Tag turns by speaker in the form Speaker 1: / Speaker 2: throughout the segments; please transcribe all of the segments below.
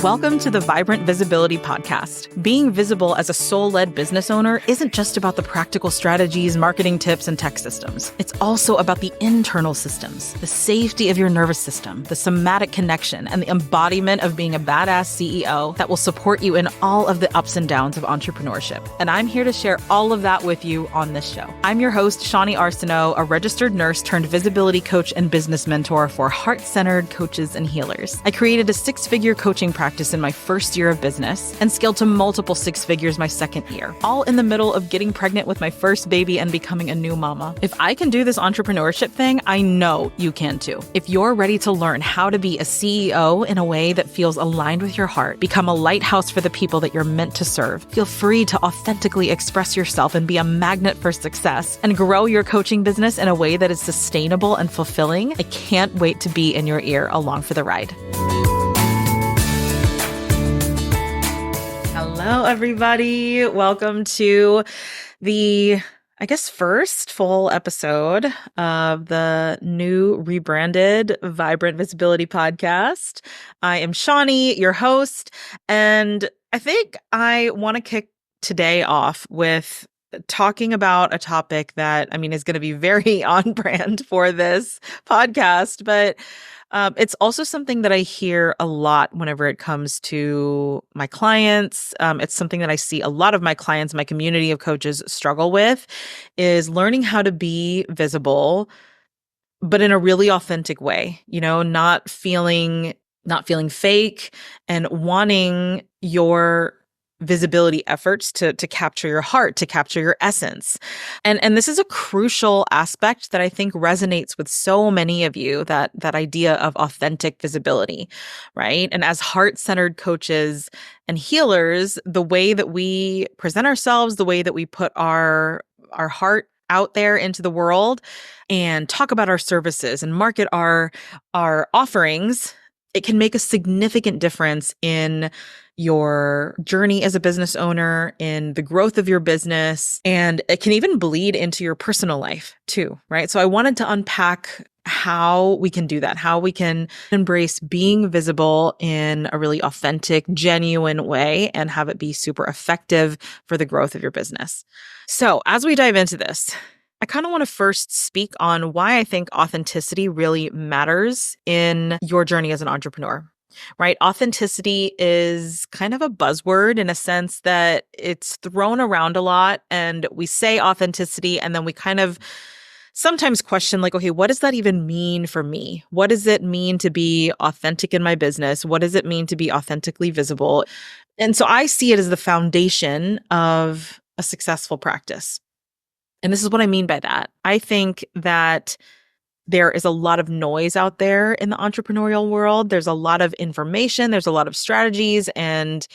Speaker 1: Welcome to the Vibrant Visibility Podcast. Being visible as a soul-led business owner isn't just about the practical strategies, marketing tips, and tech systems. It's also about the internal systems, the safety of your nervous system, the somatic connection, and the embodiment of being a badass CEO that will support you in all of the ups and downs of entrepreneurship. And I'm here to share all of that with you on this show. I'm your host, Shawnee Arsenault, a registered nurse turned visibility coach and business mentor for heart-centered coaches and healers. I created a six-figure coaching practice in my first year of business and scaled to multiple six figures my second year, all in the middle of getting pregnant with my first baby and becoming a new mama. If I can do this entrepreneurship thing, I know you can too. If you're ready to learn how to be a CEO in a way that feels aligned with your heart, become a lighthouse for the people that you're meant to serve, feel free to authentically express yourself and be a magnet for success, and grow your coaching business in a way that is sustainable and fulfilling, I can't wait to be in your ear along for the ride. Hello, everybody. Welcome to the, first full episode of the new rebranded Vibrant Visibility Podcast. I am Shawnee, your host, and I think I want to kick today off with talking about a topic that, is going to be very on brand for this podcast, but it's also something that I hear a lot whenever it comes to my clients. It's something that I see a lot of my clients, my community of coaches struggle with, is learning how to be visible, but in a really authentic way, not feeling fake and wanting your visibility efforts to capture your heart, to capture your essence. And this is a crucial aspect that I think resonates with so many of you, that idea of authentic visibility, right? And as heart-centered coaches and healers, the way that we present ourselves, the way that we put our heart out there into the world and talk about our services and market our offerings, it can make a significant difference in your journey as a business owner, in the growth of your business, and it can even bleed into your personal life too, right? So I wanted to unpack how we can do that, how we can embrace being visible in a really authentic, genuine way and have it be super effective for the growth of your business. So as we dive into this, I kind of want to first speak on why I think authenticity really matters in your journey as an entrepreneur, right? Authenticity is kind of a buzzword in a sense that it's thrown around a lot, and we say authenticity and then we kind of sometimes question like, okay, what does that even mean for me? What does it mean to be authentic in my business? What does it mean to be authentically visible? And so I see it as the foundation of a successful practice. And this is what I mean by that. I think that there is a lot of noise out there in the entrepreneurial world. There's a lot of information. There's a lot of strategies and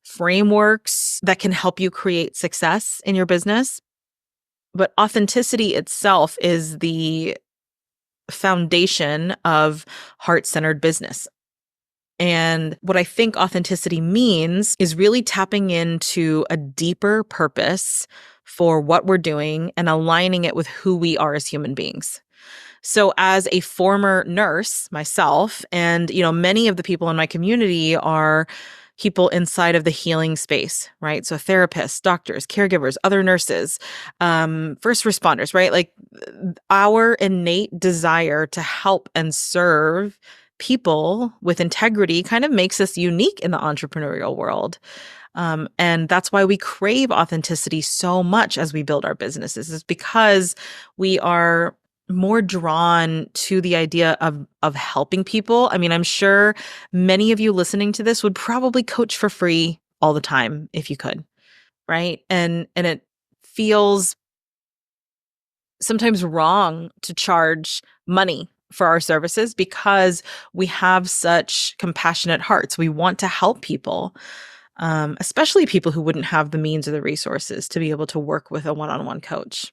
Speaker 1: frameworks that can help you create success in your business. But authenticity itself is the foundation of heart-centered business. And what I think authenticity means is really tapping into a deeper purpose for what we're doing and aligning it with who we are as human beings. So as a former nurse myself, and many of the people in my community are people inside of the healing space, right? So therapists, doctors, caregivers, other nurses, first responders, right? Like our innate desire to help and serve people with integrity kind of makes us unique in the entrepreneurial world. And that's why we crave authenticity so much as we build our businesses, is because we are more drawn to the idea of helping people. I'm sure many of you listening to this would probably coach for free all the time if you could, right? And it feels sometimes wrong to charge money for our services because we have such compassionate hearts. We want to help people, especially people who wouldn't have the means or the resources to be able to work with a one-on-one coach.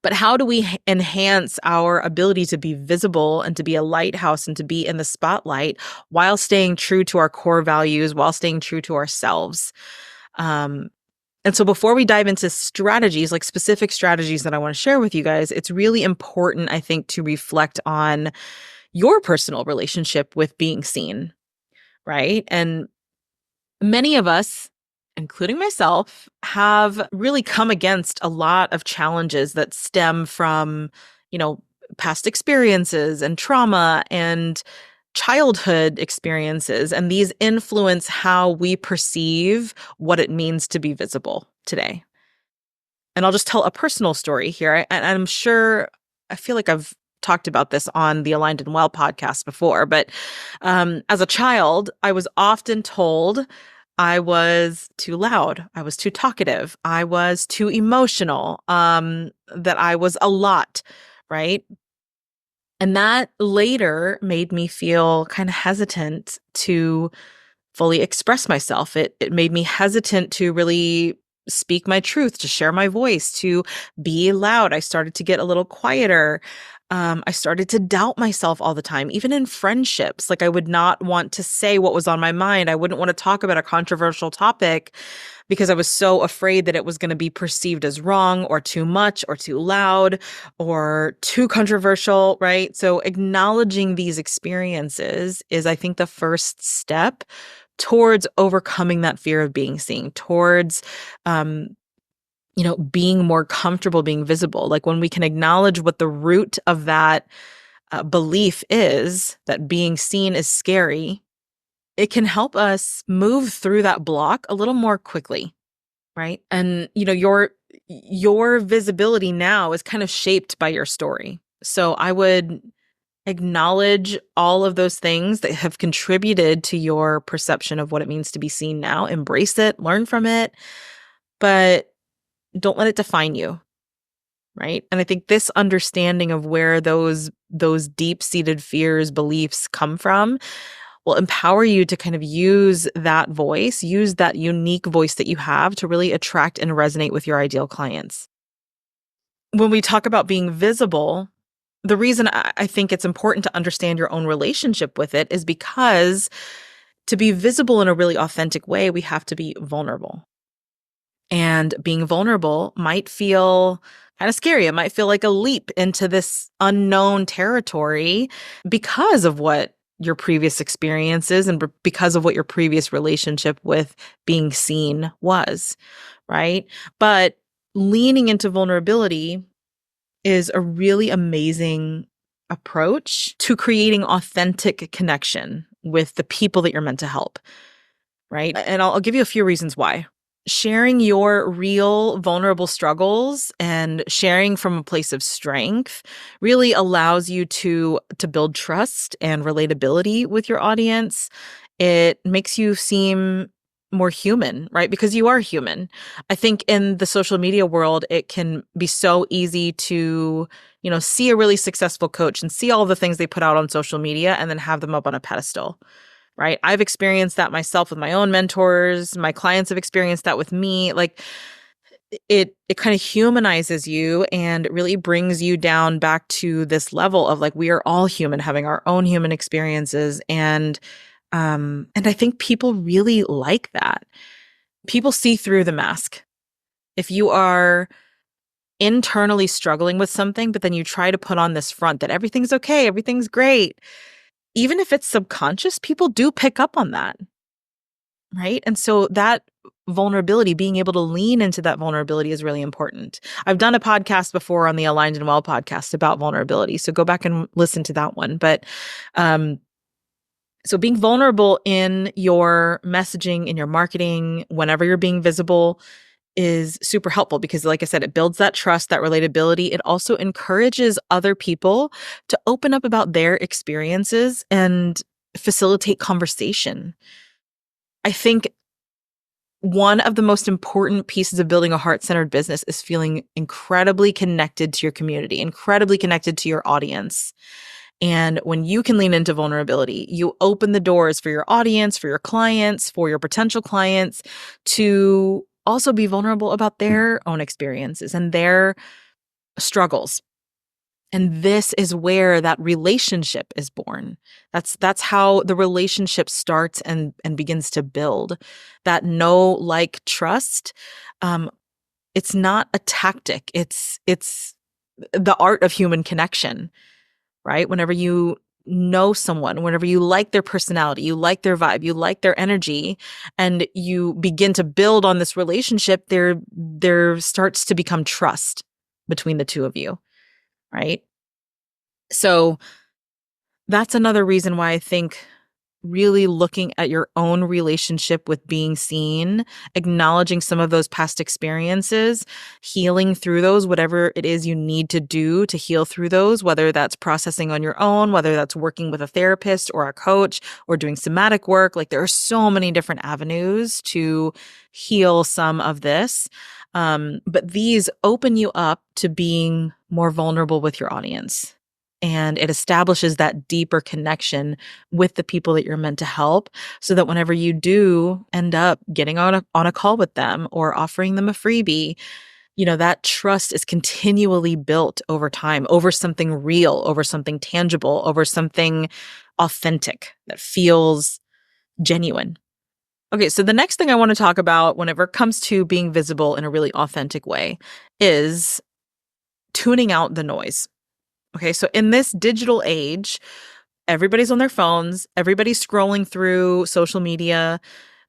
Speaker 1: But how do we enhance our ability to be visible and to be a lighthouse and to be in the spotlight while staying true to our core values, while staying true to ourselves? And so before we dive into strategies, like specific strategies that I want to share with you guys, it's really important, I think, to reflect on your personal relationship with being seen, right? And many of us, including myself, have really come against a lot of challenges that stem from, you know, past experiences and trauma and childhood experiences. And these influence how we perceive what it means to be visible today. And I'll just tell a personal story here. And I'm sure, I feel like I've talked about this on the Aligned and Well podcast before, but as a child, I was often told I was too loud, I was too talkative, I was too emotional, that I was a lot, right? And that later made me feel kind of hesitant to fully express myself. It made me hesitant to really speak my truth, to share my voice, to be loud. I started to get a little quieter. I started to doubt myself all the time, even in friendships. Like I would not want to say what was on my mind. I wouldn't want to talk about a controversial topic because I was so afraid that it was going to be perceived as wrong or too much or too loud or too controversial, right? So acknowledging these experiences is, I think, the first step towards overcoming that fear of being seen, towards being more comfortable being visible. Like when we can acknowledge what the root of that belief is, that being seen is scary, it can help us move through that block a little more quickly, right? And your visibility now is kind of shaped by your story. So I would acknowledge all of those things that have contributed to your perception of what it means to be seen now. Embrace it, learn from it, but don't let it define you, right? And I think this understanding of where those deep-seated fears, beliefs come from will empower you to kind of use that voice, use that unique voice that you have to really attract and resonate with your ideal clients. When we talk about being visible, the reason I think it's important to understand your own relationship with it is because to be visible in a really authentic way, we have to be vulnerable. And being vulnerable might feel kind of scary. It might feel like a leap into this unknown territory because of what your previous experiences and because of what your previous relationship with being seen was, right? But leaning into vulnerability is a really amazing approach to creating authentic connection with the people that you're meant to help, right? And I'll give you a few reasons why. Sharing your real vulnerable struggles and sharing from a place of strength really allows you to build trust and relatability with your audience. It makes you seem more human, right? Because you are human. I think in the social media world, it can be so easy to, see a really successful coach and see all the things they put out on social media and then have them up on a pedestal, right? I've experienced that myself with my own mentors. My clients have experienced that with me. Like it kind of humanizes you and really brings you down back to this level of like, we are all human, having our own human experiences. And I think people really like that. People see through the mask. If you are internally struggling with something, but then you try to put on this front that everything's okay, everything's great, even if it's subconscious, people do pick up on that, right? And so that vulnerability, being able to lean into that vulnerability is really important. I've done a podcast before on the Aligned and Well podcast about vulnerability. So go back and listen to that one. But so being vulnerable in your messaging, in your marketing, whenever you're being visible is super helpful because, like I said, it builds that trust, that relatability. It also encourages other people to open up about their experiences and facilitate conversation. I think one of the most important pieces of building a heart-centered business is feeling incredibly connected to your community, incredibly connected to your audience. And when you can lean into vulnerability, you open the doors for your audience, for your clients, for your potential clients to also be vulnerable about their own experiences and their struggles. And this is where that relationship is born. That's how the relationship starts and begins to build. That know, like, trust. It's not a tactic. It's the art of human connection, right? Whenever you know someone, whenever you like their personality, you like their vibe, you like their energy, and you begin to build on this relationship, there starts to become trust between the two of you, right? So that's another reason why I think really looking at your own relationship with being seen, acknowledging some of those past experiences, healing through those, whatever it is you need to do to heal through those, whether that's processing on your own, whether that's working with a therapist or a coach or doing somatic work. Like there are so many different avenues to heal some of this. But these open you up to being more vulnerable with your audience. And it establishes that deeper connection with the people that you're meant to help, so that whenever you do end up getting on a call with them or offering them a freebie, that trust is continually built over time, over something real, over something tangible, over something authentic that feels genuine. Okay, so the next thing I want to talk about whenever it comes to being visible in a really authentic way is tuning out the noise. Okay, so in this digital age, everybody's on their phones, everybody's scrolling through social media.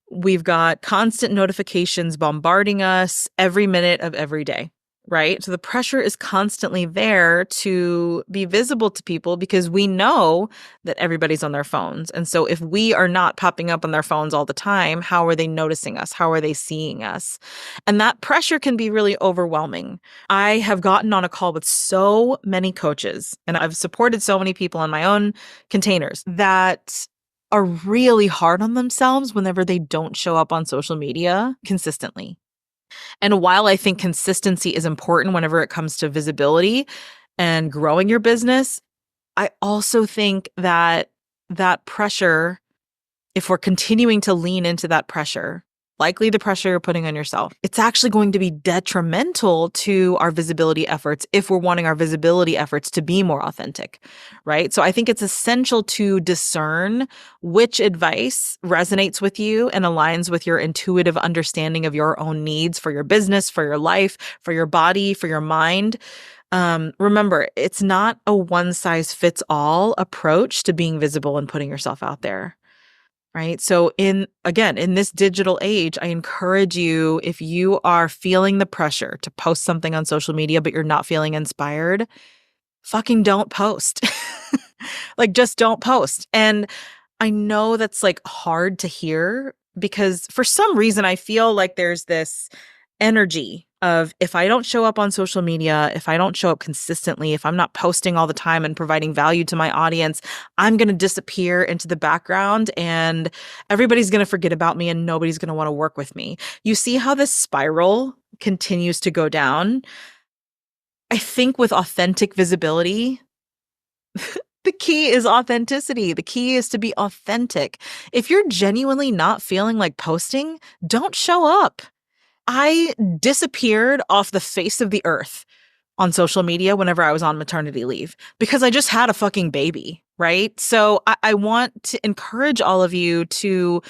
Speaker 1: We've got constant notifications bombarding us every minute of every day, right? So the pressure is constantly there to be visible to people because we know that everybody's on their phones. And so if we are not popping up on their phones all the time, how are they noticing us? How are they seeing us? And that pressure can be really overwhelming. I have gotten on a call with so many coaches and I've supported so many people on my own containers that are really hard on themselves whenever they don't show up on social media consistently. And while I think consistency is important whenever it comes to visibility and growing your business, I also think that that pressure, if we're continuing to lean into that pressure, likely the pressure you're putting on yourself, it's actually going to be detrimental to our visibility efforts if we're wanting our visibility efforts to be more authentic, right? So I think it's essential to discern which advice resonates with you and aligns with your intuitive understanding of your own needs for your business, for your life, for your body, for your mind. Remember, it's not a one size fits all approach to being visible and putting yourself out there. Right. So in this digital age, I encourage you, if you are feeling the pressure to post something on social media, but you're not feeling inspired, fucking don't post. Like just don't post. And I know that's like hard to hear because for some reason I feel like there's this energy of if I don't show up on social media, if I don't show up consistently, if I'm not posting all the time and providing value to my audience, I'm going to disappear into the background and everybody's going to forget about me and nobody's going to want to work with me. You see how this spiral continues to go down? I think with authentic visibility, the key is authenticity. The key is to be authentic. If you're genuinely not feeling like posting, don't show up. I disappeared off the face of the earth on social media whenever I was on maternity leave because I just had a fucking baby, right? So I want to encourage all of you to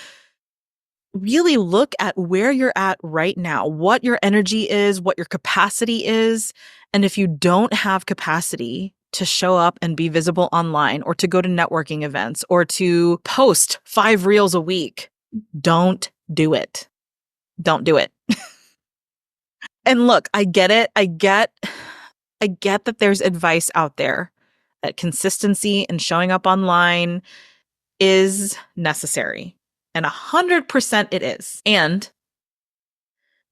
Speaker 1: really look at where you're at right now, what your energy is, what your capacity is. And if you don't have capacity to show up and be visible online or to go to networking events or to post 5 reels a week, don't do it. Don't do it. And look, I get it. I get that there's advice out there that consistency and showing up online is necessary. And 100% it is. And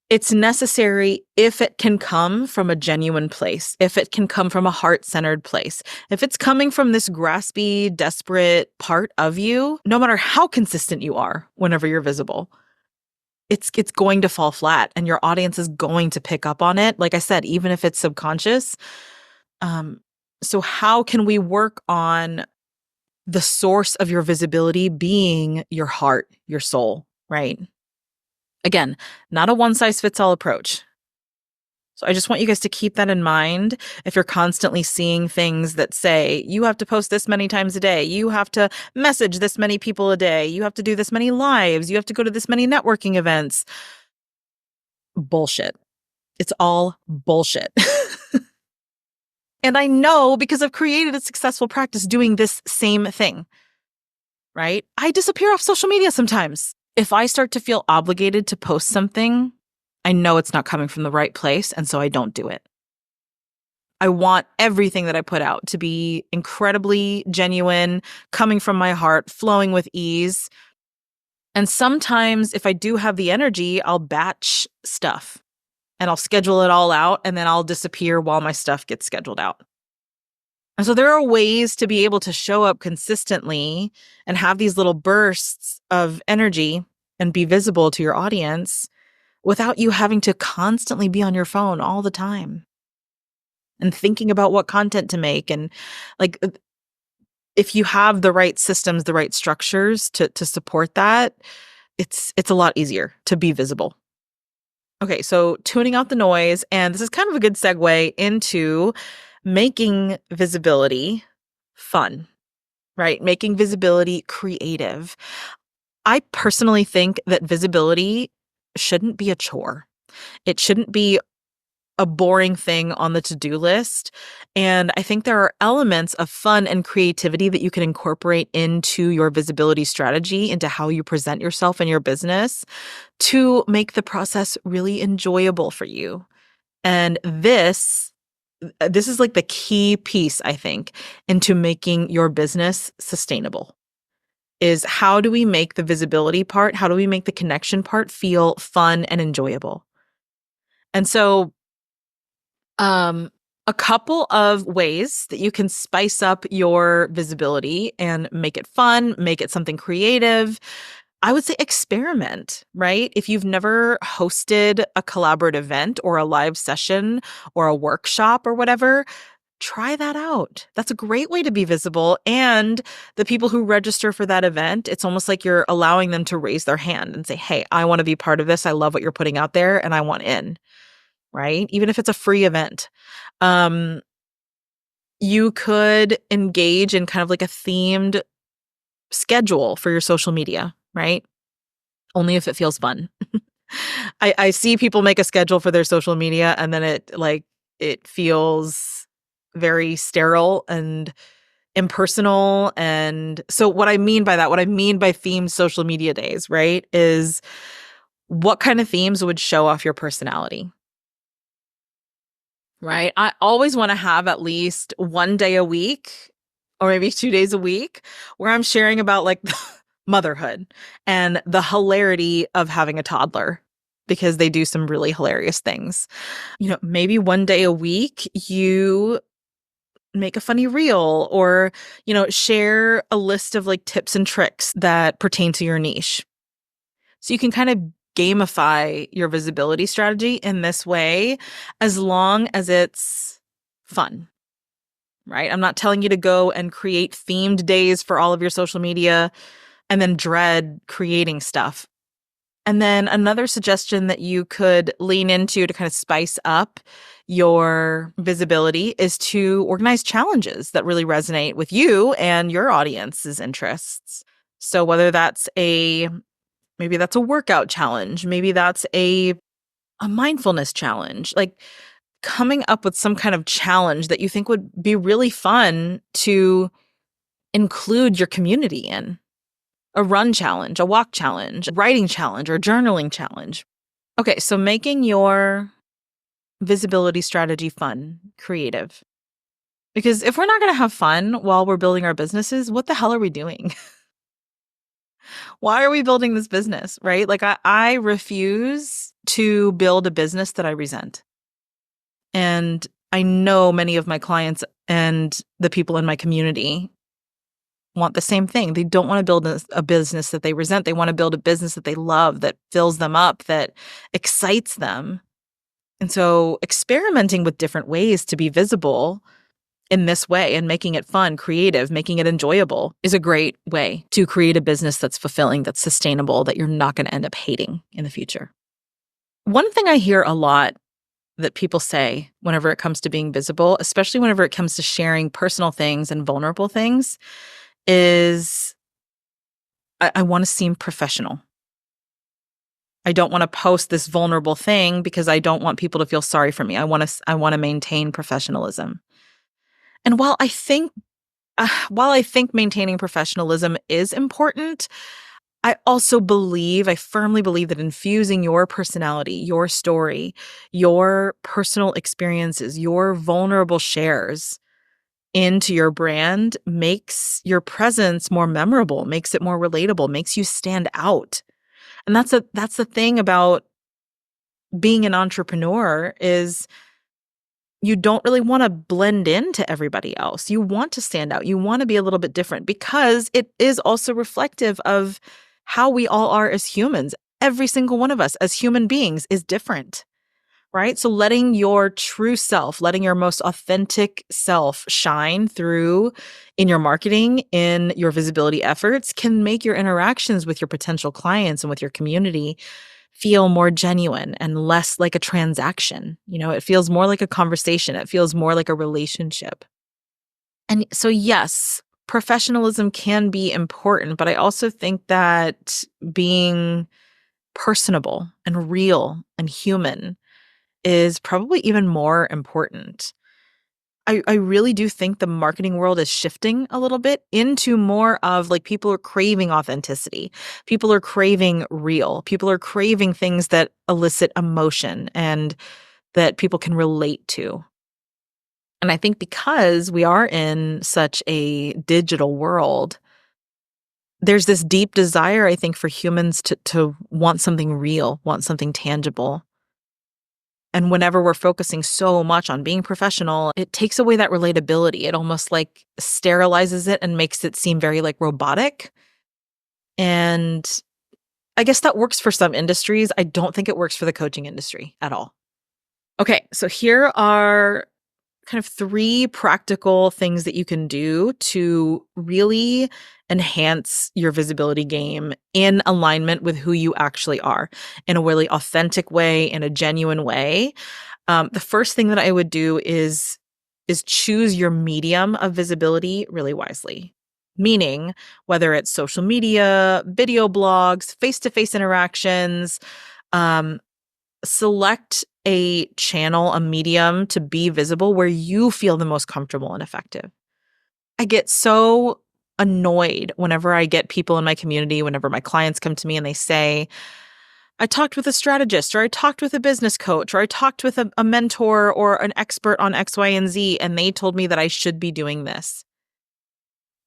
Speaker 1: it's necessary if it can come from a genuine place, if it can come from a heart-centered place. If it's coming from this graspy, desperate part of you, no matter how consistent you are whenever you're visible, it's going to fall flat and your audience is going to pick up on it. Like I said, even if it's subconscious. So how can we work on the source of your visibility being your heart, your soul, right? Again, not a one size fits all approach. So I just want you guys to keep that in mind. If you're constantly seeing things that say, you have to post this many times a day, you have to message this many people a day, you have to do this many lives, you have to go to this many networking events. Bullshit. It's all bullshit. And I know because I've created a successful practice doing this same thing, right? I disappear off social media sometimes. If I start to feel obligated to post something, I know it's not coming from the right place, and so I don't do it. I want everything that I put out to be incredibly genuine, coming from my heart, flowing with ease. And sometimes if I do have the energy, I'll batch stuff and I'll schedule it all out, and then I'll disappear while my stuff gets scheduled out. And so there are ways to be able to show up consistently and have these little bursts of energy and be visible to your audience without you having to constantly be on your phone all the time and thinking about what content to make. And like, if you have the right systems, the right structures to support that, it's a lot easier to be visible. Okay, so tuning out the noise, and this is kind of a good segue into making visibility fun, right? Making visibility creative. I personally think that visibility shouldn't be a chore. It shouldn't be a boring thing on the to-do list. And I think there are elements of fun and creativity that you can incorporate into your visibility strategy, into how you present yourself and your business to make the process really enjoyable for you. And this is like the key piece, I think, into making your business sustainable is how do we make the visibility part, how do we make the connection part feel fun and enjoyable? And so a couple of ways that you can spice up your visibility and make it fun, make it something creative. I would say experiment, right? If you've never hosted a collaborative event or a live session or a workshop or whatever, try that out. That's a great way to be visible. And the people who register for that event, it's almost like you're allowing them to raise their hand and say, hey, I want to be part of this. I love what you're putting out there and I want in, right? Even if it's a free event. You could engage in kind of like a themed schedule for your social media, right? Only if it feels fun. I see people make a schedule for their social media and then it feels very sterile and impersonal. And so what I mean by that, what I mean by themed social media days, right, is what kind of themes would show off your personality? Right? I always want to have at least one day a week or maybe 2 days a week where I'm sharing about like motherhood and the hilarity of having a toddler because they do some really hilarious things. Maybe one day a week you make a funny reel or, share a list of like tips and tricks that pertain to your niche. So you can kind of gamify your visibility strategy in this way as long as it's fun, right? I'm not telling you to go and create themed days for all of your social media and then dread creating stuff. And then another suggestion that you could lean into to kind of spice up your visibility is to organize challenges that really resonate with you and your audience's interests. So whether maybe that's a workout challenge, maybe that's a mindfulness challenge, like coming up with some kind of challenge that you think would be really fun to include your community in. A run challenge, a walk challenge, a writing challenge, or journaling challenge. Okay, so making your visibility strategy fun, creative. Because if we're not going to have fun while we're building our businesses, what the hell are we doing? Why are we building this business, right? Like I refuse to build a business that I resent. And I know many of my clients and the people in my community want the same thing. They don't want to build a business that they resent. They want to build a business that they love, that fills them up, that excites them. And so experimenting with different ways to be visible in this way and making it fun, creative, making it enjoyable is a great way to create a business that's fulfilling, that's sustainable, that you're not going to end up hating in the future. One thing I hear a lot that people say whenever it comes to being visible, especially whenever it comes to sharing personal things and vulnerable things, is I want to seem professional. I don't want to post this vulnerable thing because I don't want people to feel sorry for me. I want to maintain professionalism. And while I think maintaining professionalism is important, I firmly believe that infusing your personality, your story, your personal experiences, your vulnerable shares into your brand makes your presence more memorable, makes it more relatable, makes you stand out. And that's the thing about being an entrepreneur is you don't really want to blend into everybody else. You want to stand out. You want to be a little bit different because it is also reflective of how we all are as humans. Every single one of us as human beings is different, right? So letting your true self, letting your most authentic self shine through in your marketing, in your visibility efforts can make your interactions with your potential clients and with your community feel more genuine and less like a transaction. It feels more like a conversation. It feels more like a relationship. And so, yes, professionalism can be important, but I also think that being personable and real and human is probably even more important. I really do think the marketing world is shifting a little bit into more of like people are craving authenticity. People are craving real. People are craving things that elicit emotion and that people can relate to. And I think because we are in such a digital world, there's this deep desire, I think, for humans to want something real, want something tangible. And whenever we're focusing so much on being professional, it takes away that relatability. It almost like sterilizes it and makes it seem very like robotic. And I guess that works for some industries. I don't think it works for the coaching industry at all. Okay, so here are kind of three practical things that you can do to really enhance your visibility game in alignment with who you actually are in a really authentic way, in a genuine way. The first thing that I would do is choose your medium of visibility really wisely. Meaning, whether it's social media, video blogs, face-to-face interactions, um, select a channel, a medium to be visible where you feel the most comfortable and effective. I get so annoyed whenever I get people in my community, whenever my clients come to me and they say, I talked with a strategist, or I talked with a business coach, or I talked with a mentor or an expert on X, Y, and Z, and they told me that I should be doing this.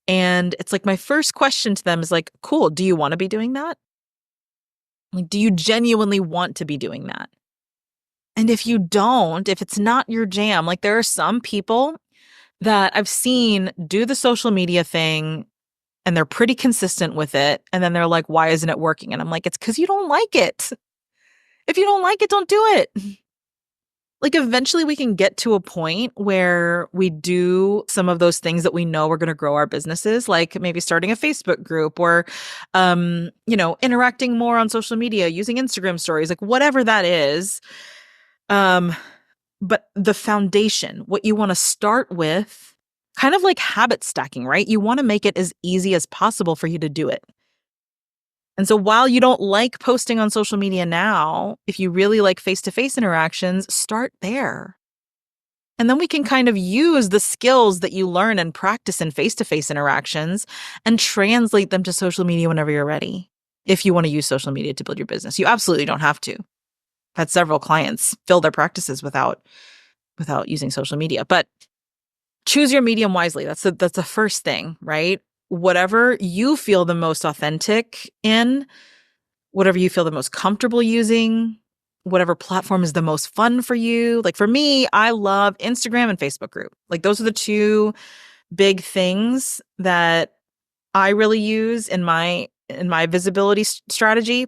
Speaker 1: And it's like my first question to them is like, cool, do you want to be doing that? Like, do you genuinely want to be doing that? And if you don't, if it's not your jam, like there are some people that I've seen do the social media thing and they're pretty consistent with it. And then they're like, why isn't it working? And I'm like, it's because you don't like it. If you don't like it, don't do it. Like eventually we can get to a point where we do some of those things that we know are going to grow our businesses, like maybe starting a Facebook group or, interacting more on social media, using Instagram stories, like whatever that is. But the foundation, what you want to start with, kind of like habit stacking, right? You want to make it as easy as possible for you to do it. And so while you don't like posting on social media now, if you really like face-to-face interactions, start there. And then we can kind of use the skills that you learn and practice in face-to-face interactions and translate them to social media whenever you're ready. If you want to use social media to build your business, you absolutely don't have to. I've had several clients fill their practices without using social media, but choose your medium wisely. That's the first thing, right? Whatever you feel the most authentic in, whatever you feel the most comfortable using, whatever platform is the most fun for you. Like for me, I love Instagram and Facebook group. Like those are the two big things that I really use in my visibility strategy.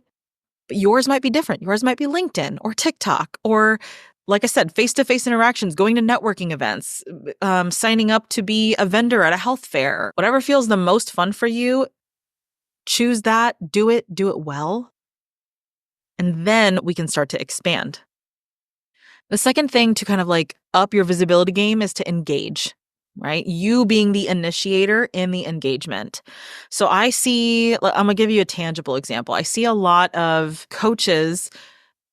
Speaker 1: But yours might be different. Yours might be LinkedIn or TikTok or, like I said, face-to-face interactions, going to networking events, signing up to be a vendor at a health fair. Whatever feels the most fun for you, choose that, do it well. And then we can start to expand. The second thing to kind of like up your visibility game is to engage, right? You being the initiator in the engagement. So I'm going to give you a tangible example. I see a lot of coaches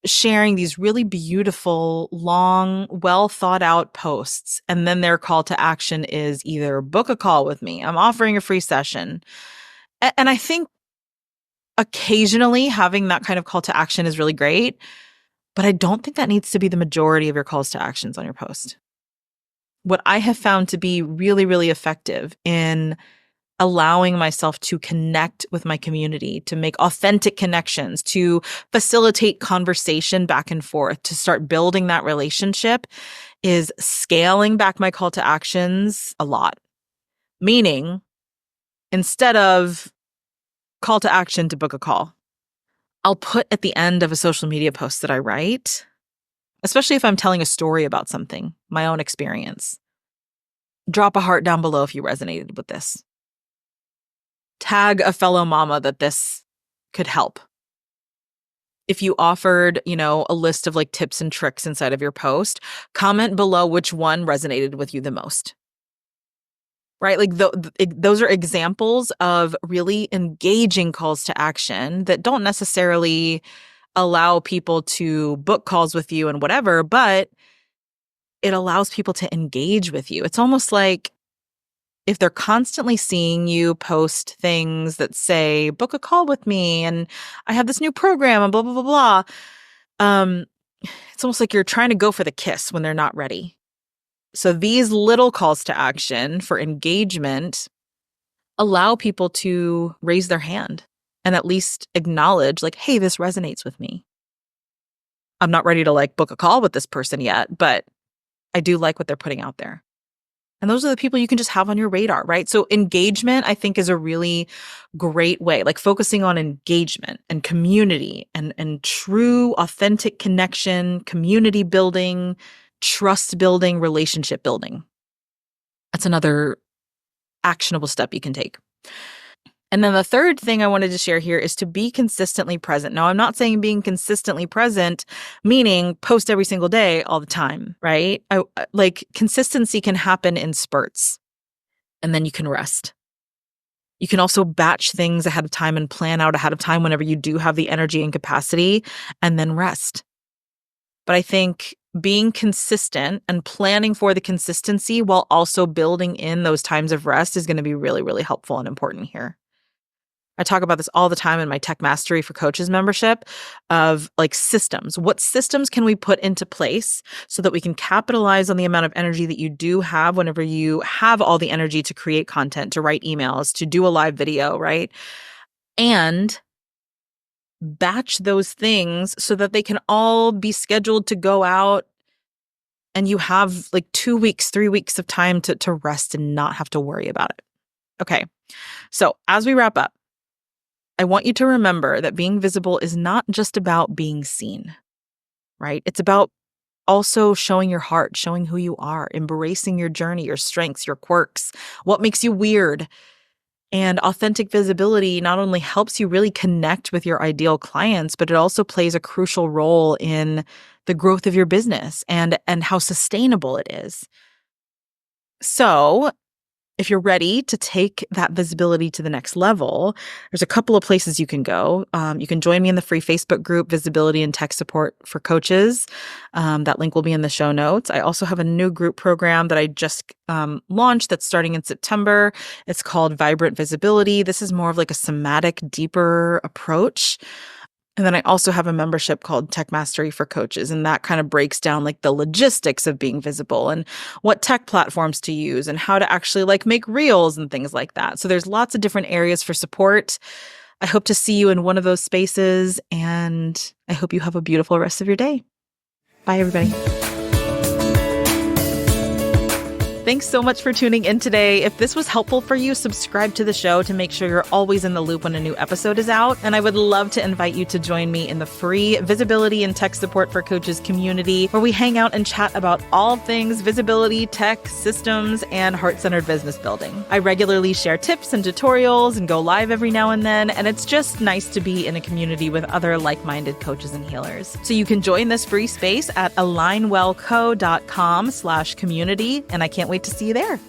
Speaker 1: sharing these really beautiful, long, well thought out posts. And then their call to action is either book a call with me. I'm offering a free session. And I think occasionally having that kind of call to action is really great, but I don't think that needs to be the majority of your calls to actions on your post. What I have found to be really, really effective in allowing myself to connect with my community, to make authentic connections, to facilitate conversation back and forth, to start building that relationship is scaling back my call to actions a lot. Meaning, instead of call to action to book a call, I'll put at the end of a social media post that I write, especially if I'm telling a story about something, my own experience. Drop a heart down below if you resonated with this. Tag a fellow mama that this could help. If you offered, a list of like tips and tricks inside of your post, comment below which one resonated with you the most. Right? Like those are examples of really engaging calls to action that don't necessarily allow people to book calls with you and whatever, but it allows people to engage with you. It's almost like if they're constantly seeing you post things that say, book a call with me, and I have this new program, and blah, blah, blah, blah, it's almost like you're trying to go for the kiss when they're not ready. So these little calls to action for engagement allow people to raise their hand and at least acknowledge, like, hey, this resonates with me. I'm not ready to like book a call with this person yet, but I do like what they're putting out there. And those are the people you can just have on your radar, right? So engagement, I think, is a really great way, like focusing on engagement and community and true, authentic connection, community building, trust building, relationship building. That's another actionable step you can take. And then the third thing I wanted to share here is to be consistently present. Now, I'm not saying being consistently present, meaning post every single day all the time, right? Like consistency can happen in spurts, and then you can rest. You can also batch things ahead of time and plan out ahead of time whenever you do have the energy and capacity, and then rest. But I think being consistent and planning for the consistency while also building in those times of rest is going to be really, really helpful and important here. I talk about this all the time in my Tech Mastery for Coaches membership of like systems. What systems can we put into place so that we can capitalize on the amount of energy that you do have whenever you have all the energy to create content, to write emails, to do a live video, right? And batch those things so that they can all be scheduled to go out and you have like 2 weeks, 3 weeks of time to rest and not have to worry about it. Okay. So as we wrap up, I want you to remember that being visible is not just about being seen, right? It's about also showing your heart, showing who you are, embracing your journey, your strengths, your quirks, what makes you weird. And authentic visibility not only helps you really connect with your ideal clients, but it also plays a crucial role in the growth of your business and how sustainable it is. So if you're ready to take that visibility to the next level, there's a couple of places you can go. You can join me in the free Facebook group, Visibility and Tech Support for Coaches. That link will be in the show notes. I also have a new group program that I just launched that's starting in September. It's called Vibrant Visibility. This is more of like a somatic, deeper approach. And then I also have a membership called Tech Mastery for Coaches, and that kind of breaks down like the logistics of being visible and what tech platforms to use and how to actually like make reels and things like that. So there's lots of different areas for support. I hope to see you in one of those spaces, and I hope you have a beautiful rest of your day. Bye, everybody. Thanks so much for tuning in today. If this was helpful for you, subscribe to the show to make sure you're always in the loop when a new episode is out. And I would love to invite you to join me in the free Visibility and Tech Support for Coaches community, where we hang out and chat about all things visibility, tech, systems, and heart-centered business building. I regularly share tips and tutorials and go live every now and then, and it's just nice to be in a community with other like-minded coaches and healers. So you can join this free space at alignwellco.com/community, and I can't wait to see you there.